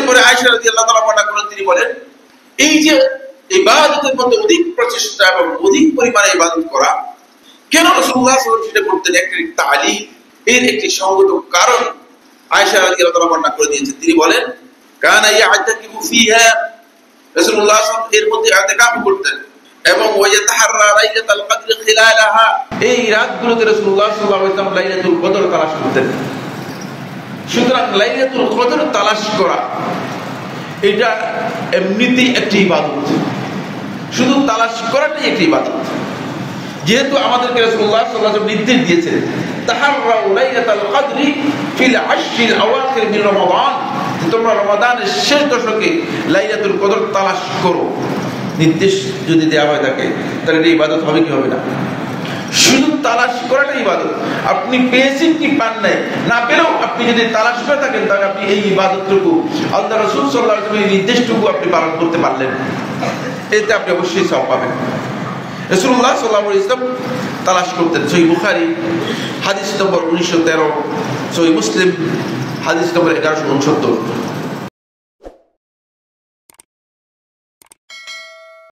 এরপরে আয়েশা রাদিয়াল্লাহু তাআলা বর্ণনা করেন, তিনি বলেন এই যে ইবাদতের মধ্যে অধিক প্রচেষ্টা এবং অধিক পরিমাণে ইবাদত করা, কেন রাসূলুল্লাহ সাল্লাল্লাহু আলাইহি ওয়াসাল্লাম সেটা করতেন, একটি তালিম, এর একটি সঙ্গত কারণ আয়েশা রাদিয়াল্লাহু তাআলা বর্ণনা করে দিয়েছেন। তিনি বলেন কানা ইয়াতাকিফু ফিহা, রাসূলুল্লাহ সাল্লাল্লাহু আলাইহি ওয়াসাল্লাম এর মধ্যে ইতিকাফ করতেন এবং ওয়ায়াতাহাররা লাইলাতুল কদর খিলালাহা, এই রাতগুলোতে রাসূলুল্লাহ সাল্লাল্লাহু আলাইহি ওয়াসাল্লাম লাইলাতুল কদর তালাশ করতেন। সুতরাং লাইলাতুল কদর তালাশ করা এটা এমনিতেই একটি ইবাদত, শুধু তালাশ করাটাই একটি ইবাদত। যেহেতু আমাদেরকে রাসূলুল্লাহ সাল্লাল্লাহু আলাইহি ওয়াসাল্লাম নির্দেশ দিয়েছেন তাহাররাউ লাইলাতুল কদরি ফিল আশরিল আওয়াখির মিন রমাদান, তোমরা রমাদানের শেষ দশকে লাইলাতুল কদর তালাশ করো, নির্দেশ যদি দেওয়া হয় থাকে তাহলে এটা ইবাদত হবে কি হবে না? শুধু তালাশ করাটা ইবাদত। আপনি পেয়েছেন কি পান নাই, না পেলেও আপনি যদি তালাশ করে থাকেন তাহলে আপনি এই ইবাদতটুকু, আল্লাহ রাসূল সাল্লাল্লাহু আলাইহি ওয়াসাল্লামের নির্দেশটুকু আপনি পালন করতে পারলেন, এতে আপনি অবশ্যই সওয়াব পাবেন। রাসূলুল্লাহ সাল্লাল্লাহু আলাইহি ওয়াসাল্লাম তালাশ করতেন। সহিহ বুখারী হাদিস নম্বর 1913, সহিহ মুসলিম হাদিস নম্বর 1169।